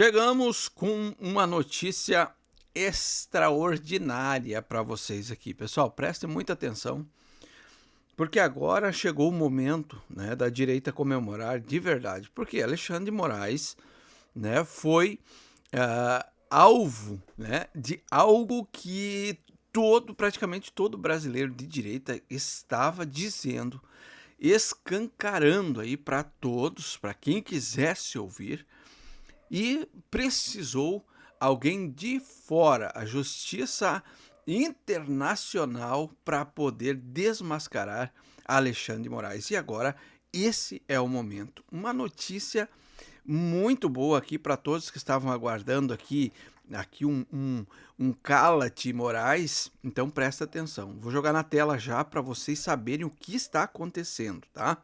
Chegamos com uma notícia extraordinária para vocês aqui. Pessoal, prestem muita atenção, porque agora chegou o momento, né, da direita comemorar de verdade. Porque Alexandre de Moraes, né, foi alvo, né, de algo que praticamente todo brasileiro de direita estava dizendo, escancarando aí para todos, para quem quisesse ouvir. E precisou alguém de fora, a justiça internacional, para poder desmascarar Alexandre de Moraes. E agora, esse é o momento. Uma notícia muito boa aqui para todos que estavam aguardando aqui um cala-te Moraes. Então presta atenção. Vou jogar na tela já para vocês saberem o que está acontecendo, tá?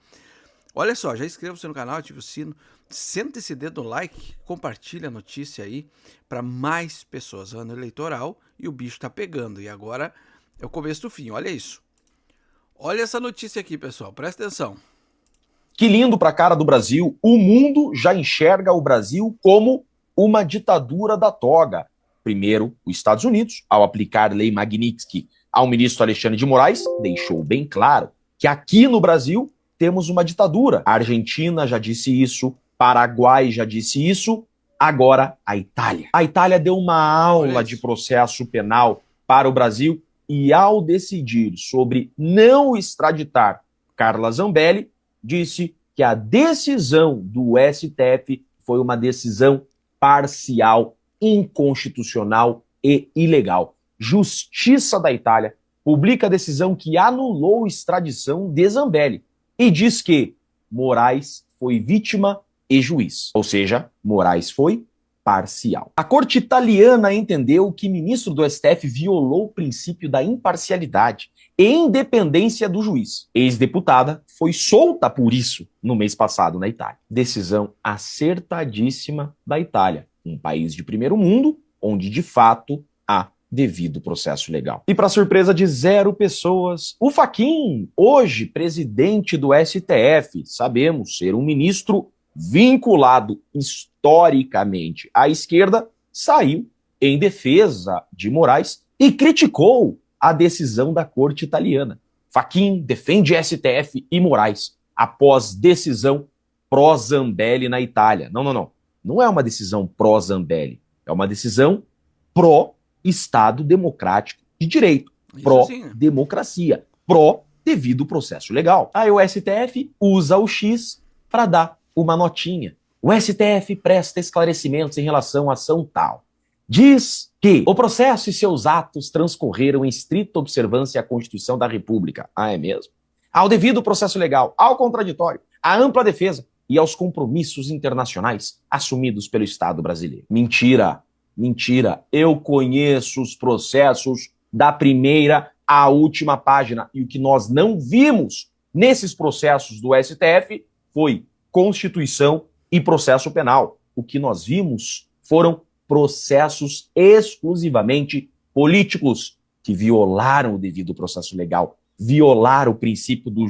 Olha só, já inscreva-se no canal, ative o sino, senta esse dedo no like, compartilha a notícia aí para mais pessoas. Ano eleitoral e o bicho tá pegando. E agora é o começo do fim, olha isso. Olha essa notícia aqui, pessoal, presta atenção. Que lindo para a cara do Brasil, o mundo já enxerga o Brasil como uma ditadura da toga. Primeiro, os Estados Unidos, ao aplicar lei Magnitsky ao ministro Alexandre de Moraes, deixou bem claro que aqui no Brasil temos uma ditadura. A Argentina já disse isso, Paraguai já disse isso, agora a Itália. A Itália deu uma aula de processo penal para o Brasil e, ao decidir sobre não extraditar Carla Zambelli, disse que a decisão do STF foi uma decisão parcial, inconstitucional e ilegal. Justiça da Itália publica a decisão que anulou a extradição de Zambelli e diz que Moraes foi vítima e juiz, ou seja, Moraes foi parcial. A corte italiana entendeu que o ministro do STF violou o princípio da imparcialidade e independência do juiz. Ex-deputada foi solta por isso no mês passado na Itália. Decisão acertadíssima da Itália, um país de primeiro mundo, onde de fato há devido processo legal. E para surpresa de zero pessoas, o Fachin, hoje presidente do STF, sabemos ser um ministro vinculado historicamente à esquerda, saiu em defesa de Moraes e criticou a decisão da corte italiana. Fachin defende STF e Moraes após decisão pró-Zambelli na Itália. Não. Não é uma decisão pró-Zambelli, é uma decisão pró-Estado democrático de direito, pró-democracia, pró-devido processo legal. Aí o STF usa o X para dar uma notinha. O STF presta esclarecimentos em relação à ação tal. Diz que o processo e seus atos transcorreram em estrita observância à Constituição da República. Ah, é mesmo? Ao devido processo legal, ao contraditório, à ampla defesa e aos compromissos internacionais assumidos pelo Estado brasileiro. Mentira, mentira. Eu conheço os processos da primeira à última página e o que nós não vimos nesses processos do STF foi Constituição e processo penal. O que nós vimos foram processos exclusivamente políticos que violaram o devido processo legal, violaram o princípio do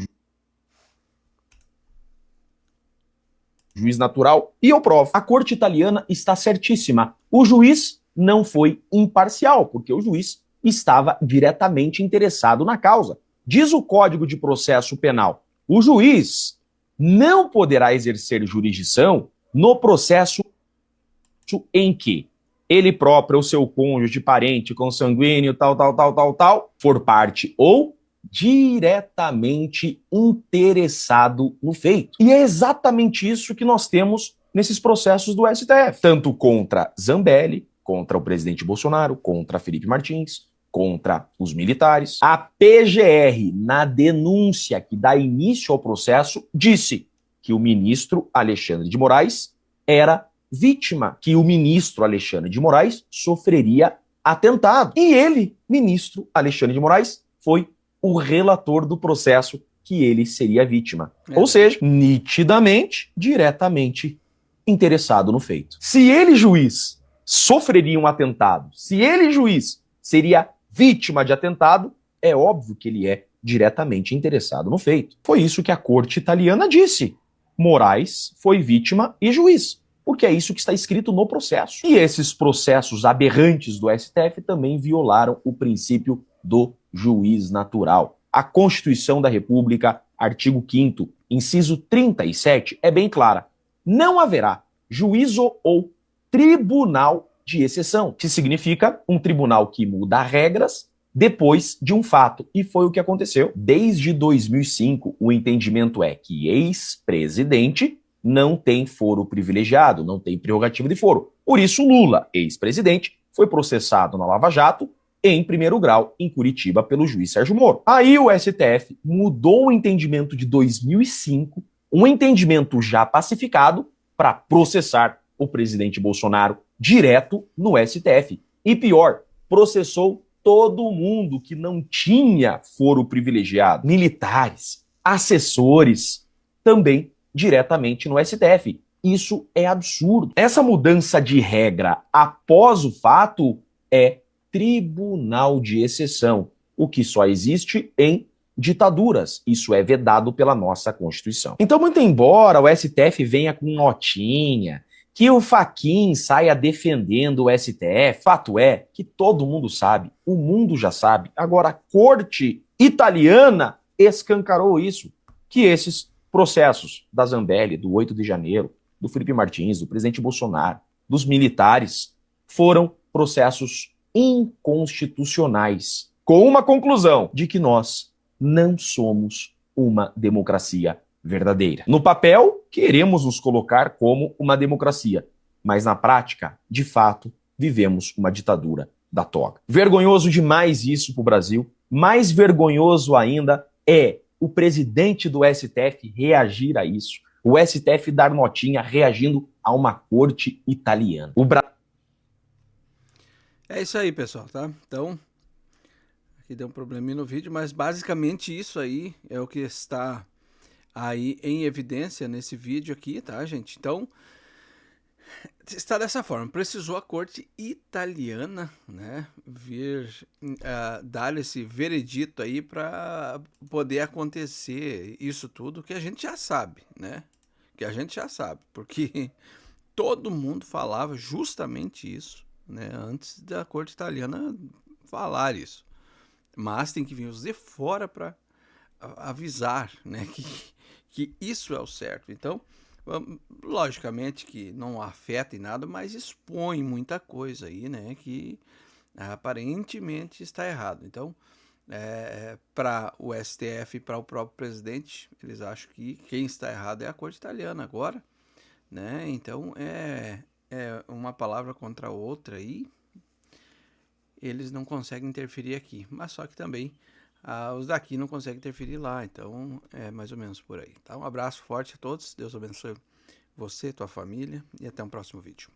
juiz natural. E eu provo. A corte italiana está certíssima. O juiz não foi imparcial, porque o juiz estava diretamente interessado na causa. Diz o Código de Processo Penal: o juiz não poderá exercer jurisdição no processo em que ele próprio ou seu cônjuge, parente, consanguíneo, tal, for parte ou diretamente interessado no feito. E é exatamente isso que nós temos nesses processos do STF, tanto contra Zambelli, contra o presidente Bolsonaro, contra Felipe Martins, contra os militares. A PGR, na denúncia que dá início ao processo, disse que o ministro Alexandre de Moraes era vítima, que o ministro Alexandre de Moraes sofreria atentado. E ele, ministro Alexandre de Moraes, foi o relator do processo que ele seria vítima. Ou seja, nitidamente, diretamente interessado no feito. Se ele, juiz, sofreria um atentado, se ele, juiz, seria vítima de atentado, é óbvio que ele é diretamente interessado no feito. Foi isso que a corte italiana disse. Moraes foi vítima e juiz. porque é isso que está escrito no processo. E esses processos aberrantes do STF também violaram o princípio do juiz natural. A Constituição da República, artigo 5º, inciso 37, é bem clara. Não haverá juízo ou tribunal de exceção, que significa um tribunal que muda regras depois de um fato. E foi o que aconteceu. Desde 2005, o entendimento é que ex-presidente não tem foro privilegiado, não tem prerrogativa de foro. Por isso, Lula, ex-presidente, foi processado na Lava Jato em primeiro grau em Curitiba pelo juiz Sérgio Moro. Aí o STF mudou o entendimento de 2005, um entendimento já pacificado, para processar o presidente Bolsonaro direto no STF. E pior, processou todo mundo que não tinha foro privilegiado, militares, assessores, também diretamente no STF. Isso é absurdo. Essa mudança de regra após o fato é tribunal de exceção, o que só existe em ditaduras. Isso é vedado pela nossa Constituição. Então, muito embora o STF venha com notinha, que o Fachin saia defendendo o STF, fato é que todo mundo sabe, o mundo já sabe, agora a corte italiana escancarou isso, que esses processos da Zambelli, do 8 de janeiro, do Felipe Martins, do presidente Bolsonaro, dos militares, foram processos inconstitucionais, com uma conclusão de que nós não somos uma democracia verdadeira. No papel, queremos nos colocar como uma democracia, mas na prática, de fato, vivemos uma ditadura da toga. Vergonhoso demais isso para o Brasil. Mais vergonhoso ainda é o presidente do STF reagir a isso. O STF dar notinha reagindo a uma corte italiana. É isso aí, pessoal, tá? Então, aqui deu um probleminha no vídeo, mas basicamente isso aí é o que está aí em evidência nesse vídeo aqui, tá, gente? Então, está dessa forma. Precisou a corte italiana, né, vir dar esse veredito aí para poder acontecer isso tudo que a gente já sabe, né? Que a gente já sabe, porque todo mundo falava justamente isso, né, antes da corte italiana falar isso. Mas tem que vir os de fora para avisar, né, que isso é o certo. Então, logicamente que não afeta em nada, mas expõe muita coisa aí, né, que aparentemente está errado. Então, para o STF e para o próprio presidente, eles acham que quem está errado é a corte italiana agora, né? Então, é uma palavra contra a outra aí, eles não conseguem interferir aqui, mas só que também os daqui não conseguem interferir lá, então é mais ou menos por aí. Tá? Um abraço forte a todos, Deus abençoe você, tua família e até um próximo vídeo.